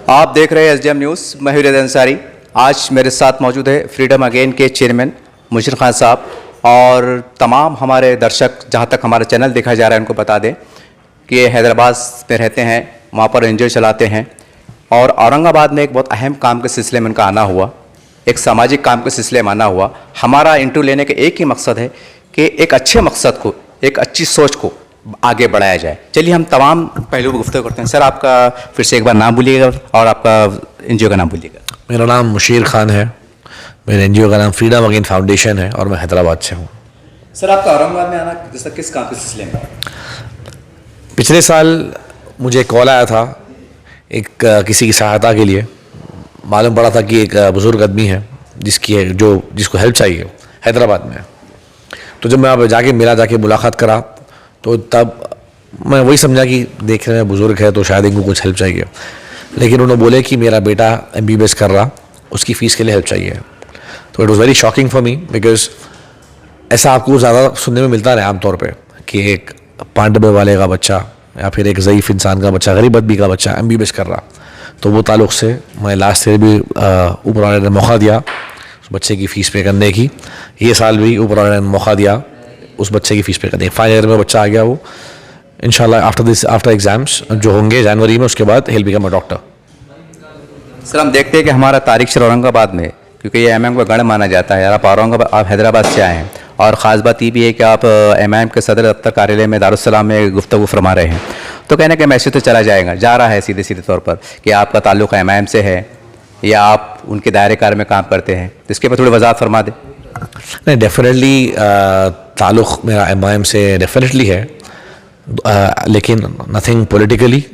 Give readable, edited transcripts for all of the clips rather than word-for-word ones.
आप देख रहे हैं SDM न्यूज़। मैं हूं रियाद अंसारी। आज मेरे साथ मौजूद है फ्रीडम अगेन के चेयरमैन मुशीर खान साहब और तमाम हमारे दर्शक जहां तक हमारा चैनल देखा जा रहा है उनको बता दें कि ये हैदराबाद में रहते हैं, वहां पर एनजीओ चलाते हैं और औरंगाबाद में एक बहुत अहम काम के सिलसिले में उनका आना हुआ, एक सामाजिक काम के सिलसिले में आना हुआ। हमारा इंटरव्यू लेने का एक ही मकसद है कि एक अच्छे मकसद को, एक अच्छी सोच को आगे बढ़ाया जाए। चलिए हम तमाम पहलू पर गुफ्तगू करते हैं। सर, आपका फिर से एक बार नाम बोलिएगा और आपका एनजीओ का नाम बोलिएगा। मेरा नाम मुशीर खान है, मेरे एनजीओ का नाम फ्रीडम अगेन फाउंडेशन है और मैं हैदराबाद से हूँ। सर, आपका औरंगाबाद में आना जैसा किस काम के सिलसिले में? पिछले साल मुझे कॉल आया था एक किसी की सहायता के लिए। मालूम पड़ा था कि एक बुज़ुर्ग आदमी है जिसको हेल्प चाहिए हैदराबाद में। तो जब मैं वहाँ जाके मुलाकात करा तो तब मैं वही समझा कि देखने में बुज़ुर्ग है तो शायद इनको कुछ हेल्प चाहिए, लेकिन उन्होंने बोले कि मेरा बेटा MBBS कर रहा, उसकी फ़ीस के लिए हेल्प चाहिए। तो it was very shocking for me, because ऐसा आपको ज़्यादा सुनने में मिलता है आमतौर पे कि एक 5 डब्बे वाले का बच्चा या फिर एक ज़ईफ़ इंसान का बच्चा, गरीब आदमी का बच्चा MBBS कर रहा। तो वो ताल्लुक़ से मैं लास्ट ईयर भी ऊपर वाले ने मौका दिया उस बच्चे की फ़ीस पे करने की। ये साल भी ऊपर वाले ने मौका दिया उस बच्चे की फ़ीस पे करने की। फाइनल ईयर में बच्चा आ गया, वो इंशाल्लाह आफ्टर एग्ज़ाम्स जो होंगे जनवरी में, उसके बाद हे'll बिकम अ डॉक्टर। सर, हम देखते हैं कि हमारा तारिक शहर औरंगाबाद में, क्योंकि ये MIM का गढ़ माना जाता है, आप औरंगाबाद, आप हैदराबाद से आए हैं और ख़ास बात ये भी है कि आप MIM के सदर दफ्तर कार्यालय में दारुस्सलाम में गुफ्तगू फरमा रहे हैं। तो कहने का मैसेज तो चला जा रहा है सीधे तौर पर कि आपका ताल्लुक़ MIM से है या आप उनके दायरे कार में काम करते हैं, तो इसके पर थोड़ी वजाहत फरमा दें। नहीं, डेफिनेटली ताल्लुक़ मेरा MIM से डेफिनेटली है, लेकिन नथिंग पॉलिटिकली,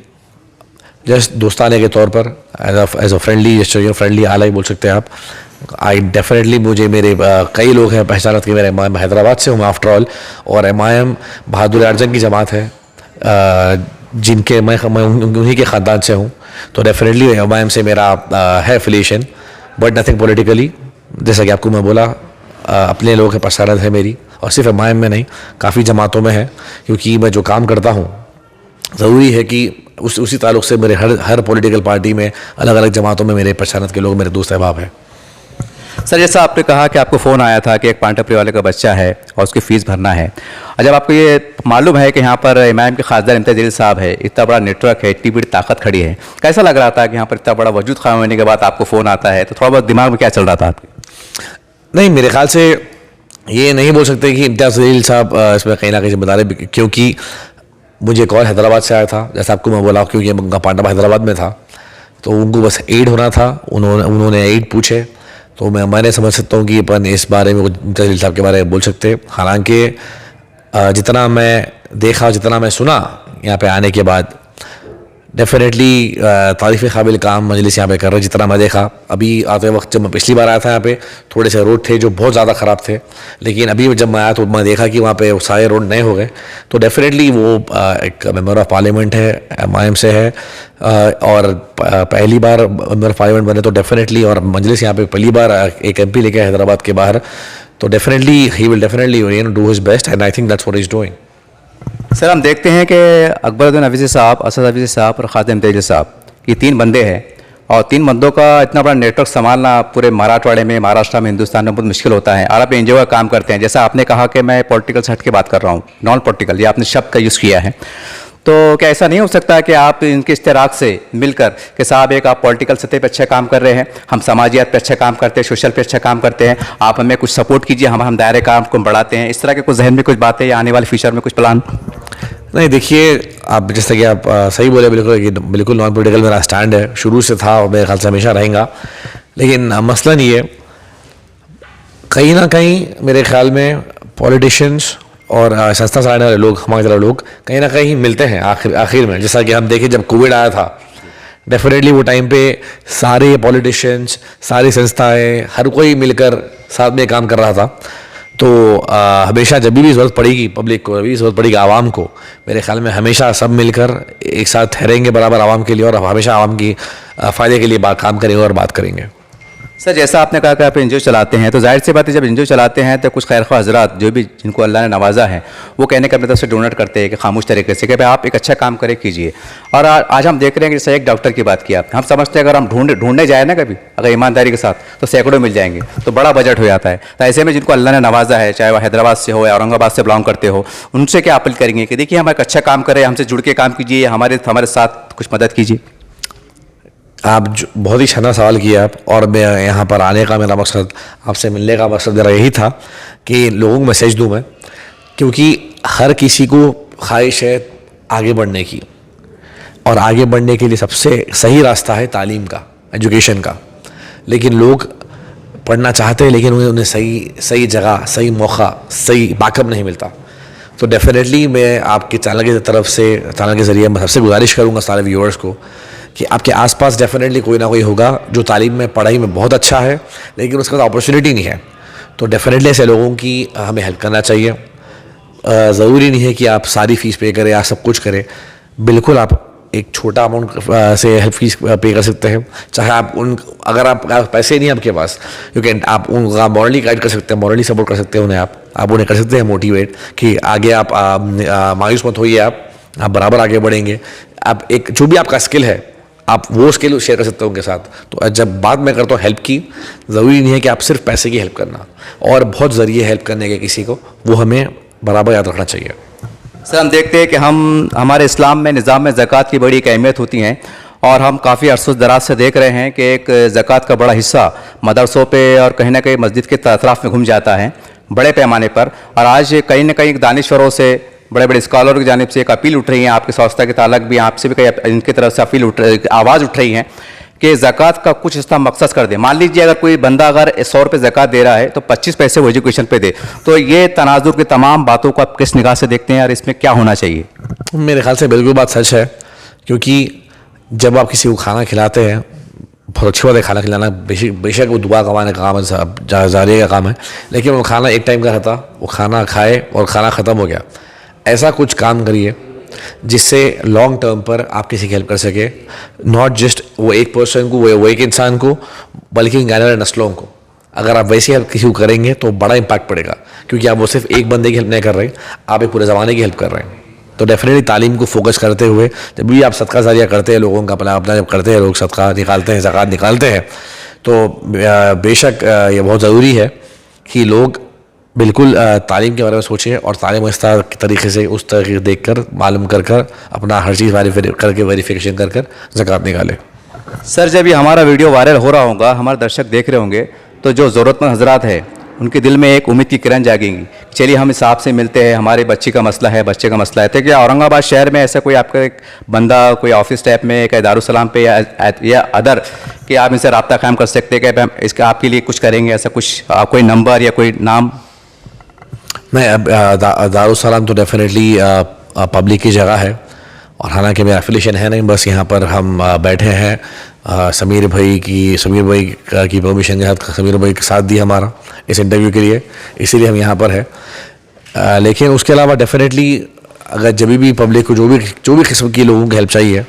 जस्ट दोस्ताने के तौर पर एज अ फ्रेंडली आला ही बोल सकते हैं आप। आई डेफिनेटली मुझे मेरे कई लोग हैं पहचानत कि मेरे MIM हैदराबाद से हूँ आफ्टर ऑल, और MIM बहादुर अर्जन की जमात है जिनके मैं उन्हीं के ख़ानदान से हूँ। तो डेफिनेटली MIM से मेरा है एफिलिएशन, बट नथिंग पॉलिटिकली। जैसा कि आपको मैं बोला, अपने लोग हैं पहचानत है मेरी, और सिर्फ MIM में नहीं, काफ़ी जमातों में है, क्योंकि मैं जो काम करता हूँ ज़रूरी है कि उसी ताल्लुक़ से मेरे हर पॉलिटिकल पार्टी में अलग अलग जमातों में मेरे पहचानत के लोग मेरे दोस्त अहबाब हैं। सर, जैसा आपने कहा कि आपको फ़ोन आया था कि एक 5 टपरी वाले का बच्चा है और उसकी फ़ीस भरना है, और जब आपको ये मालूम है कि यहाँ पर MIM के खासदार इम्तियाज़ जलील साहब है, इतना बड़ा नेटवर्क है, इतनी बड़ी ताकत खड़ी है, कैसा लग रहा था कि यहाँ पर इतना बड़ा वजूद ख़ायम होने के बाद आपको फ़ोन आता है? तो थोड़ा बहुत दिमाग में क्या चल रहा था आपके? नहीं, मेरे ख्याल से ये नहीं बोल सकते कि इम्तियाज़ जलील साहब इसमें कहीं ना कहीं जिम्मेदार है, क्योंकि मुझे कॉल हैदराबाद से आया था, जैसा आपको मैं बोला, क्योंकि उनका पांडव हैदराबाद में था, तो उनको बस एड होना था। उन्होंने एड पूछे, तो मैंने समझ सकता हूँ कि अपन इस बारे में इम्तियाज़ जलील साहब के बारे में बोल सकते। हालांकि जितना मैं देखा, जितना मैं सुना यहाँ पे आने के बाद, डेफिनेटली तारीफ़ काबिल काम मजलिस यहाँ पे कर रहे। जितना मैं देखा अभी आते वक्त, जब मैं पिछली बार आया था यहाँ पे थोड़े से रोड थे जो बहुत ज़्यादा ख़राब थे, लेकिन अभी जब मैं आया तो मैं देखा कि वहाँ पे सारे रोड नए हो गए। तो डेफिनेटली वो एक मेंबर ऑफ पार्लियामेंट है, MIM से है, और पहली बार मेंबर ऑफ पार्लियामेंट बने, तो डेफिनेटली, और मजलिस यहाँ पे पहली बार एक MP लेके हैदराबाद के बाहर, तो definitely he will definitely do his best, and I think that's what he is doing. Sir, हम देखते हैं कि अकबरुद्दीन हफीज़ी साहब, असद हफीज़ी साहब और खादिम इम्तियाज़ साहब, ये 3 बंदे हैं, और 3 बंदों का इतना बड़ा नेटवर्क संभालना पूरे मराठवाड़े में, महाराष्ट्र में, हिंदुस्तान में बहुत मुश्किल होता है। और आप एनजीओ का काम करते हैं, जैसा आपने कहा कि मैं पॉलिटिकल से हट के बात कर रहा हूँ, नॉन पॉलिटिकल, ये आपने शब्द का यूज़ किया है। तो क्या ऐसा नहीं हो सकता कि आप इनके इश्तराक से मिलकर कि साहब, एक आप पॉलिटिकल सतह पे अच्छा काम कर रहे हैं, हम समाजियात पे अच्छा काम करते हैं, सोशल पे अच्छा काम करते हैं, आप हमें कुछ सपोर्ट कीजिए, हम दायरे काम को बढ़ाते हैं, इस तरह के कुछ जहन में कुछ बातें या आने वाले फ्यूचर में कुछ प्लान? नहीं, देखिए, आप जैसा कि आप सही बोले, बिल्कुल नॉन पॉलिटिकल मेरा स्टैंड है, शुरू से था और मेरे ख्याल से हमेशा रहेगा। लेकिन मसलन ये, कहीं ना कहीं मेरे ख्याल में पॉलिटिशियंस और संस्था चलाने वाले लोग, हमारे तरह लोग, कहीं ना कहीं मिलते हैं आखिर में। जैसा कि हम देखें, जब कोविड आया था, डेफिनेटली वो टाइम पे सारे पॉलिटिशियंस, सारी संस्थाएं, हर कोई मिलकर साथ में काम कर रहा था। तो हमेशा जब भी ज़रूरत पड़ेगी पब्लिक को, अभी ज़रूरत पड़ेगी आवाम को, मेरे ख्याल में हमेशा सब मिलकर एक साथ ठहरेंगे बराबर आवाम के लिए, और हमेशा आवाम की फ़ायदे के लिए काम करेंगे और बात करेंगे। सर जैसा आपने कहा कि आप एनजीओ चलाते हैं, तो जाहिर सी बात है जब एनजीओ चलाते हैं तो कुछ खैरख्वाह हजरात जो भी जिनको अल्लाह ने नवाजा है वो कहने का अपनी तरफ से डोनेट करते हैं कि खामोश तरीके से कि भाई आप एक अच्छा काम करें कीजिए। और आज हम देख रहे हैं कि जैसे एक डॉक्टर की बात की आप, हम समझते हैं अगर हम ढूंढने जाए ना कभी अगर ईमानदारी के साथ तो सैकड़ों मिल जाएंगे, तो बड़ा बजट हो जाता है। तो ऐसे में जिनको अल्लाह ने नवाजा है, चाहे वह हैदराबाद से हो या औरंगाबाद से बिलोंग करते हो, उनसे क्या अपील करेंगे कि देखिए हम एक अच्छा काम करें, हमसे जुड़ के काम कीजिए, हमारे साथ कुछ मदद कीजिए। बहुत ही शानदार सवाल किया आप। और मैं यहाँ पर आने का मेरा मकसद, आपसे मिलने का मकसद मेरा यही था कि लोगों को मैसेज दूँ मैं, क्योंकि हर किसी को ख्वाहिश है आगे बढ़ने की, और आगे बढ़ने के लिए सबसे सही रास्ता है तालीम का, एजुकेशन का। लेकिन लोग पढ़ना चाहते हैं लेकिन उन्हें सही जगह, सही मौका, सही बैकअप नहीं मिलता। तो डेफिनेटली मैं आपके चैनल की तरफ से, चैनल के ज़रिए मैं सबसे गुजारिश करूँगा सारे व्यूअर्स को कि आपके आसपास डेफिनेटली कोई ना कोई होगा जो तालीम में, पढ़ाई में बहुत अच्छा है लेकिन उसके पास अपॉर्चुनिटी नहीं है। तो डेफिनेटली ऐसे लोगों की हमें हेल्प करना चाहिए। ज़रूरी नहीं है कि आप सारी फ़ीस पे करें या सब कुछ करें। बिल्कुल आप एक छोटा अमाउंट से हेल्प फीस पे कर सकते हैं। चाहे आप अगर आप पैसे नहीं आपके पास, क्योंकि आप उनका मॉरली गाइड कर सकते हैं, मॉरली सपोर्ट कर सकते हैं उन्हें, आप उन्हें कर सकते हैं मोटिवेट कि आगे आप मायूस मत होइए, आप बराबर आगे बढ़ेंगे। आप एक जो भी आपका स्किल है आप वो स्किल शेयर कर सकते हो उनके साथ। तो जब बात मैं करता हूँ हेल्प की, ज़रूरी नहीं है कि आप सिर्फ पैसे की हेल्प करना, और बहुत ज़रिए हेल्प करने के किसी को, वो हमें बराबर याद रखना चाहिए। सर हम देखते हैं कि हमारे इस्लाम में निज़ाम में ज़कात की बड़ी एक अहमियत होती है, और हम काफ़ी अरसों दराज से देख रहे हैं कि एक ज़कात का बड़ा हिस्सा मदरसों पे और कहीं ना कहीं मस्जिद के अतराफ़ में घूम जाता है बड़े पैमाने पर। और आज कहीं ना कहीं दानिश्वरों से, बड़े बड़े स्कॉलर की जानिब से एक अपील उठ रही है, आपके स्वास्थ्य के ताल्लुक भी आपसे भी कई इनकी तरफ से आवाज़ उठ रही है कि ज़कात का कुछ हिस्सा मकसद कर दे। मान लीजिए अगर कोई बंदा अगर 100 रुपये ज़कात दे रहा है तो 25 पैसे वो एजुकेशन पे दे। तो ये तनाजुर की तमाम बातों को आप किस निगाह से देखते हैं और इसमें क्या होना चाहिए? मेरे ख्याल से बिल्कुल बात सच है, क्योंकि जब आप किसी को खाना खिलाते हैं, बहुत अच्छी बात है खाना खिलाना, बेशक वो दुआ कमाने का काम है, जारिया का काम है, लेकिन वो खाना एक टाइम का रहता, वो खाना खाए और खाना ख़त्म हो गया। ऐसा कुछ काम करिए जिससे लॉन्ग टर्म पर आप किसी की हेल्प कर सके, नॉट जस्ट वो एक पर्सन को, वो एक इंसान को, बल्कि आने वाले नस्लों को। अगर आप वैसी हेल्प किसी को करेंगे तो बड़ा इम्पैक्ट पड़ेगा, क्योंकि आप वो सिर्फ एक बंदे की हेल्प नहीं कर रहे, आप एक पूरे ज़माने की हेल्प कर रहे हैं। तो डेफिनेटली तालीम को फोकस करते हुए जब भी आप सदका जारिया करते हैं, लोगों का अपना जब करते हैं, लोग सदका निकालते हैं, ज़कात निकालते हैं, तो बेशक ये बहुत ज़रूरी है कि लोग बिल्कुल तालीम के बारे में सोचें और तालीम इस तरह के तरीके से, उस तरीके देख कर, मालूम कर अपना हर चीज़ करके वेरिफिकेशन कर ज़कात निकालें। सर जब ये हमारा वीडियो वायरल हो रहा होगा, हमारे दर्शक देख रहे होंगे, तो जो ज़रूरतमंद हजरात है उनके दिल में एक उम्मीद की किरण जागेंगी, चलिए हम इस आपसे मिलते हैं, हमारे बच्चे का मसला है। तो क्या औरंगाबाद शहर में ऐसा कोई आपका एक बंदा कोई ऑफिस टाइप में, एक दारुसलाम पे या अदर कि आप इनसे रब्ता कायम कर सकते हैं कि हम इसका आपके लिए कुछ करेंगे, ऐसा कुछ कोई नंबर या कोई नाम? नहीं, दारुसलाम तो डेफिनेटली पब्लिक की जगह है, और हालांकि मेरा एफिलिएशन है नहीं, बस यहाँ पर हम बैठे हैं समीर भाई की परमिशन के साथ, समीर भाई का साथ दिया हमारा इस इंटरव्यू के लिए, इसीलिए हम यहाँ पर है। लेकिन उसके अलावा डेफिनेटली अगर जब भी पब्लिक को जो भी किस्म की लोगों की हेल्प चाहिए,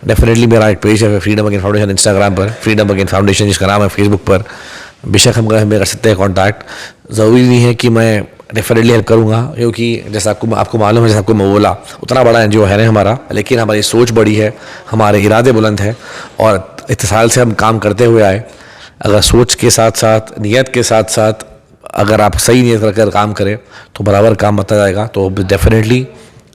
डेफिनेटली मेरा एक पेज है फ्रीडम अगेन फाउंडेशन, इंस्टाग्राम पर फ्रीडम अगेन फाउंडेशन जिसका नाम है, फेसबुक पर बेशक हमें कर सकते हैं कॉन्टैक्ट। ज़रूरी नहीं है कि मैं डेफिनेटली हेल्प करूँगा, क्योंकि जैसा आपको मालूम है, जैसा आपको मैं बोला, उतना बड़ा एनजीओ है नहीं हमारा, लेकिन हमारी सोच बड़ी है, हमारे इरादे बुलंद हैं, और इतने साल से हम काम करते हुए आए। अगर सोच के साथ साथ, नियत के साथ साथ अगर आप सही नियत रखकर काम करें तो बराबर काम होता जाएगा। तो डेफिनेटली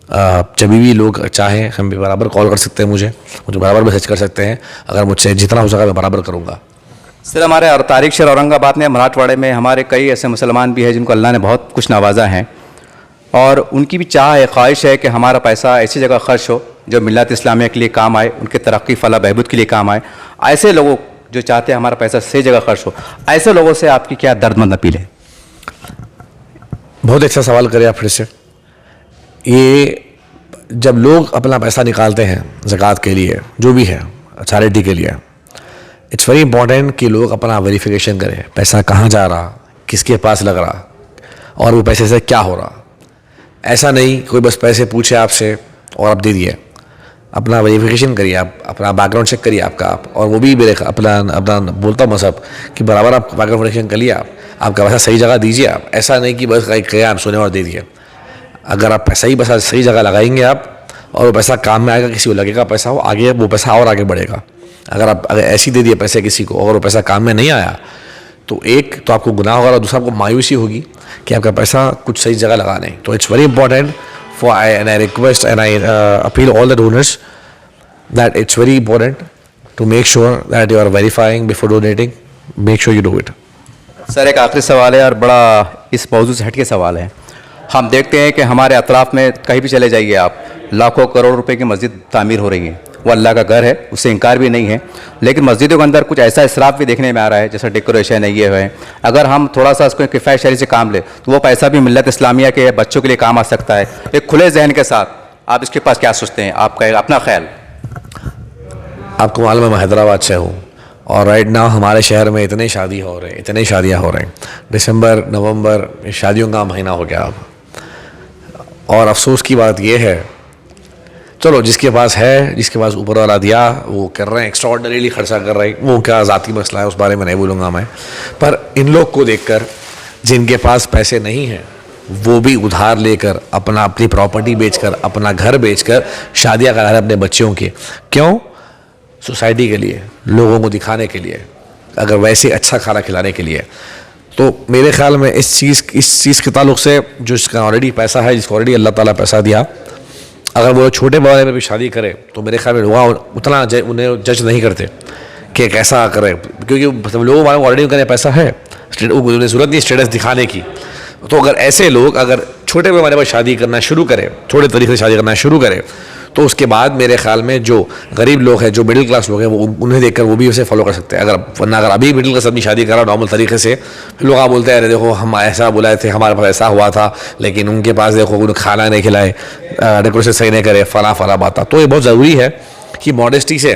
जब भी लोग चाहें हम भी बराबर कॉल कर सकते हैं, मुझे बराबर मैसेज कर सकते हैं, अगर मुझसे जितना हो सका मैं बराबर करूँगा। सर हमारे तारीख शहर औरंगाबाद में, मराठवाड़े में हमारे कई ऐसे मुसलमान भी हैं जिनको अल्लाह ने बहुत कुछ नवाजा है, और उनकी भी चाह है, ख्वाहिश है कि हमारा पैसा ऐसी जगह खर्च हो जो मिल्लत इस्लामिया के लिए काम आए, उनके तरक्की फलाह बहबूद के लिए काम आए। ऐसे लोगों जो चाहते हैं हमारा पैसा सही जगह खर्च हो, ऐसे लोगों से आपकी क्या दर्दमंद अपील है? बहुत अच्छा सवाल करें आप फिर से। ये जब लोग अपना पैसा निकालते हैं ज़कात के लिए, जो भी है चैरिटी के लिए, इट्स वेरी इंपॉर्टेंट कि लोग अपना वेरिफिकेशन करें, पैसा कहाँ जा रहा, किसके पास लग रहा, और वो पैसे से क्या हो रहा। ऐसा नहीं कोई बस पैसे पूछे आपसे और आप दे दिए। अपना वेरिफिकेशन करिए, आप अपना बैकग्राउंड चेक करिए आपका आप, और वो भी मेरे अपना अपना बोलता हूँ मसहब कि बराबर आप बैकग्राउंड वेरिफिकेशन करिए, आपका पैसा सही जगह दीजिए आप, ऐसा नहीं कि बस कहीं आप सोने और दे दिए। अगर आप पैसा ही पैसा सही जगह लगाएंगे आप और वो पैसा काम में आएगा, किसी को लगेगा पैसा हो आगे, वो पैसा और आगे बढ़ेगा। अगर ऐसे ही दे दिए पैसे किसी को और वो पैसा काम में नहीं आया तो एक तो आपको गुनाह होगा और दूसरा आपको मायूसी होगी कि आपका पैसा कुछ सही जगह लगाना है। तो it's very important for and I request and I appeal all the donors that it's very important to make sure that you are verifying before donating, make sure you do it. Sir एक आखिरी सवाल है और बड़ा इस मौजू से हटके सवाल है। हम देखते हैं कि हमारे अतराफ़ में कहीं भी चले जाइए आप, लाखों करोड़ रुपए की मस्जिद तामीर हो रही है, वो अल्लाह का घर है, उससे इनकार भी नहीं है, लेकिन मस्जिदों के अंदर कुछ ऐसा इसराफ भी देखने में आ रहा है, जैसा डेकोरेशन है ये है। अगर हम थोड़ा सा उसको किफ़ायत शरी से काम ले तो वो पैसा भी मिल्लत इस्लामिया के बच्चों के लिए काम आ सकता है। एक खुले जहन के साथ आप इसके पास क्या सोचते हैं, आपका अपना ख्याल? आपको मालूम है मैं हैदराबाद से हूँ और राइट नाउ हमारे शहर में इतने शादी हो रहे हैं, इतने शादियाँ हो रहे हैं, दिसंबर नवंबर शादियों का महीना हो गया अब। और अफसोस की बात यह है, चलो जिसके पास है, जिसके पास ऊपर वाला दिया वो कर रहे हैं, एक्स्ट्राऑर्डिनरीली खर्चा कर रहे हैं, वो क्या ज़ाती मसला है उस बारे में नहीं बोलूँगा मैं। पर इन लोग को देखकर जिनके पास पैसे नहीं हैं वो भी उधार लेकर अपनी प्रॉपर्टी बेचकर, अपना घर बेचकर शादियाँ करा रहे अपने बच्चों की। क्यों? सोसाइटी के लिए, लोगों को दिखाने के लिए, अगर वैसे अच्छा खाना खिलाने के लिए। तो मेरे ख्याल में इस चीज़ के ताल्लुक से जो इसका ऑलरेडी पैसा है, जिसको ऑलरेडी अल्लाह ताला पैसा दिया, अगर वो छोटे बारे में भी शादी करे तो मेरे ख्याल में लोग उतना उन्हें जज नहीं करते कि कैसा करे, क्योंकि लोगों वालों को ऑलरेडी उनका पैसा है, उन्हें ज़रूरत नहीं स्टेटस दिखाने की। तो अगर ऐसे लोग अगर छोटे पैमाने पर शादी करना शुरू करें, थोड़े तरीके से शादी करना शुरू करें, तो उसके बाद मेरे ख्याल में जो गरीब लोग हैं, जो मिडिल क्लास लोग हैं, वो उन्हें देखकर वो भी उसे फॉलो कर सकते हैं। अगर अभी मिडिल क्लास आदमी शादी करा नॉर्मल तरीके से, लोग आप बोलते हैं अरे देखो हम ऐसा बुलाए थे, हमारे पास ऐसा हुआ था, लेकिन उनके पास देखो उन्हें खाना नहीं खिलाए, डेकोरेशन सही नहीं करे, फला बात। तो ये बहुत ज़रूरी है कि मॉडेस्टी से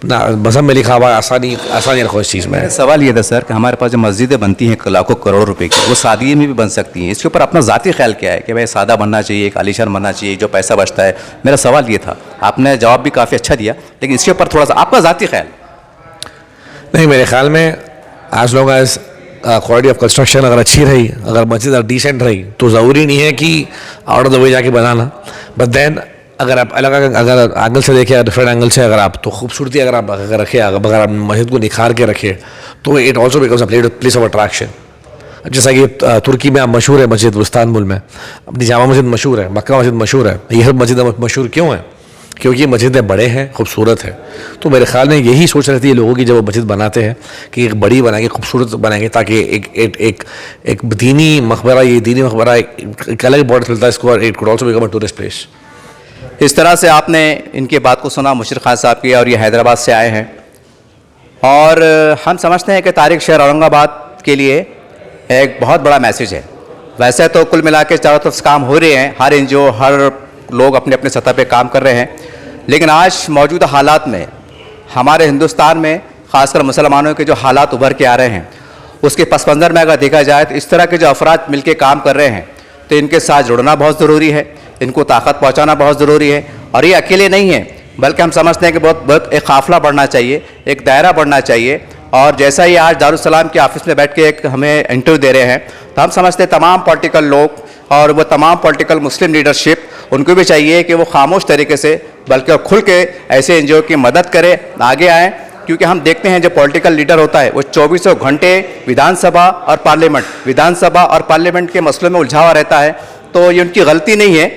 मज़हब में लिखा हुआ आसानी रखो इस चीज़ में। सवाल ये था सर कि हमारे पास जो मस्जिदें बनती हैं लाखों करोड़ रुपए की, वो सादी में भी बन सकती हैं। इसके ऊपर अपना ज़ाती ख्याल क्या है कि भाई सादा बनना चाहिए, एक आलीशान बनना चाहिए, जो पैसा बचता है? मेरा सवाल ये था, आपने जवाब भी काफ़ी अच्छा दिया, लेकिन इसके ऊपर थोड़ा सा आपका ज़ाती ख्याल। नहीं, मेरे ख्याल में as long as quality of construction अगर अच्छी रही, अगर मस्जिद डिसेंट रही, तो ज़रूरी नहीं है कि आउट ऑफ द वे जाके बनाना। बट देन अगर आप अगर एंगल से देखें, डिफरेंट एंगल से अगर आप तो खूबसूरती अगर आप रखें, अगर आप मस्जिद को निखार के रखें, तो it also becomes a place of attraction. जैसा कि तुर्की में आप मशहूर है मस्जिद, इस्तांबुल में अपनी जामा मस्जिद मशहूर है, मक्का मस्जिद मशहूर है। ये सब मस्जिदें मशहूर क्यों हैं? क्योंकि ये मस्जिदें बड़े हैं, खूबसूरत है। तो मेरे ख्याल में यही सोच रहती है लोगों की जब वो मस्जिद बनाते हैं कि एक बड़ी बनाएंगे, खूबसूरत बनाएंगे, ताकि एक दीनी मकबरा, ये दीनी मकबरा एक अलग इम्पोर्टेंस मिलता है इसको, और it could also become a tourist place. इस तरह से आपने इनकी बात को सुना, मुशर्रफ खान साहब की, और ये हैदराबाद से आए हैं। और हम समझते हैं कि तारिक शहर औरंगाबाद के लिए एक बहुत बड़ा मैसेज है। वैसे तो कुल मिला के चारों तरफ से काम हो रहे हैं, हर एनजीओ, हर लोग अपने अपने सतह पे काम कर रहे हैं, लेकिन आज मौजूदा हालात में हमारे हिंदुस्तान में ख़ासकर मुसलमानों के जो हालात उभर के आ रहे हैं, उसके पस मंज़र में अगर देखा जाए तो इस तरह के जो अफराद मिलकर काम कर रहे हैं, तो इनके साथ जुड़ना बहुत ज़रूरी है, इनको ताकत पहुंचाना बहुत ज़रूरी है। और ये अकेले नहीं है, बल्कि हम समझते हैं कि बहुत एक काफ़िला बढ़ना चाहिए, एक दायरा बढ़ना चाहिए। और जैसा ही आज दारुस्सलाम के ऑफिस में बैठ के एक हमें इंटरव्यू दे रहे हैं, तो हम समझते हैं तमाम पॉलिटिकल लोग और वो तमाम पॉलिटिकल मुस्लिम लीडरशिप, उनको भी चाहिए कि वो खामोश तरीके से बल्कि खुल के ऐसे एनजीओ की मदद करें, आगे आएँ। क्योंकि हम देखते हैं जो पॉलिटिकल लीडर होता है वो 24 घंटे विधानसभा और पार्लियामेंट के मसलों में उलझा हुआ रहता है। तो ये उनकी गलती नहीं है,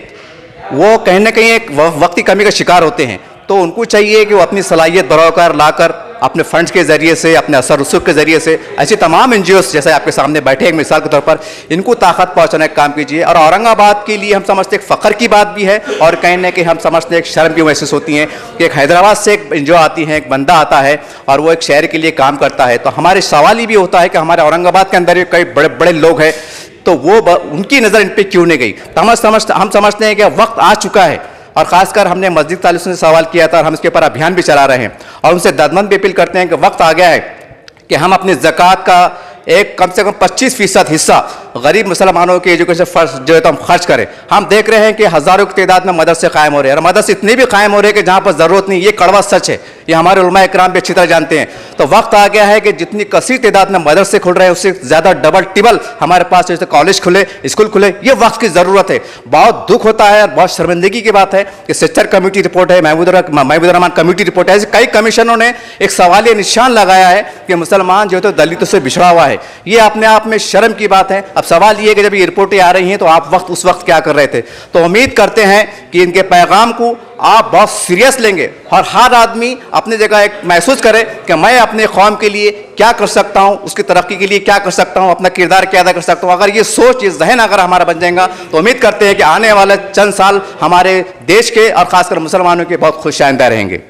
वो कहीं ना कहीं एक वक्त की कमी का शिकार होते हैं। तो उनको चाहिए कि वो अपनी सलाहियत बरकरार लाकर अपने फंड्स के ज़रिए से, अपने असर रसूख के ज़रिए से ऐसे तमाम एनजीओस जैसे आपके सामने बैठे एक मिसाल के तौर पर इनको ताकत पहुंचाने का काम कीजिए। और औरंगाबाद के लिए हम समझते एक फ़ख्र की बात भी है, और कहीं ना कहीं हम समझते एक शर्म भी महसूस होती है कि एक हैदराबाद से एक एनजीओ आती है, एक बंदा आता है और वो एक शहर के लिए काम करता है। तो हमारे सवाल ये भी होता है कि हमारे औरंगाबाद के अंदर कई बड़े बड़े लोग हैं, तो वो उनकी नज़र इन पर क्यों नहीं गई? तो हम समझते हैं कि वक्त आ चुका है। और ख़ासकर हमने मस्जिद तालिब से सवाल किया था और हम इसके ऊपर अभियान भी चला रहे हैं, और उनसे ददमन भी अपील करते हैं कि वक्त आ गया है कि हम अपनी ज़कात का एक कम से कम 25% हिस्सा गरीब मुसलमानों के एजुकेशन फर्स्ट जो है तो हम खर्च करें। हम देख रहे हैं कि हज़ारों की तादाद में मदरसे कायम हो रहे हैं, और मदरसे इतने भी कायम हो रहे हैं कि जहाँ पर ज़रूरत नहीं। ये कड़वा सच है, ये हमारे उलमा इकराम भी अच्छी तरह जानते हैं। तो वक्त आ गया है कि जितनी कसीर तादाद में मदरसे खुल रहे हैं, उससे ज़्यादा डबल टिबल हमारे पास जैसे कॉलेज खुले, स्कूल खुले। ये वक्त की ज़रूरत है। बहुत दुख होता है और बहुत शर्मिंदगी की बात है कि सेक्टर कमेटी रिपोर्ट है, महमूद रहमान कमेटी रिपोर्ट है, ऐसे कई कमीशनों ने एक सवालिया निशान लगाया है कि मुसलमान जो है तो दलितों से बिछड़ा हुआ है। ये अपने आप में शर्म की बात है। अब सवाल ये है कि जब ये रिपोर्टें आ रही हैं तो आप उस वक्त क्या कर रहे थे? तो उम्मीद करते हैं कि इनके पैगाम को आप बहुत सीरियस लेंगे और हर आदमी अपनी जगह एक महसूस करे कि मैं अपने कौम के लिए क्या कर सकता हूं, उसकी तरक्की के लिए क्या कर सकता हूं, अपना किरदार क्या अदा कर सकता हूं। अगर ये सोच, ये जहन अगर हमारा बन जाएगा तो उम्मीद करते हैं कि आने वाले चंद साल हमारे देश के और खासकर मुसलमानों के बहुत खुश आइंदा रहेंगे।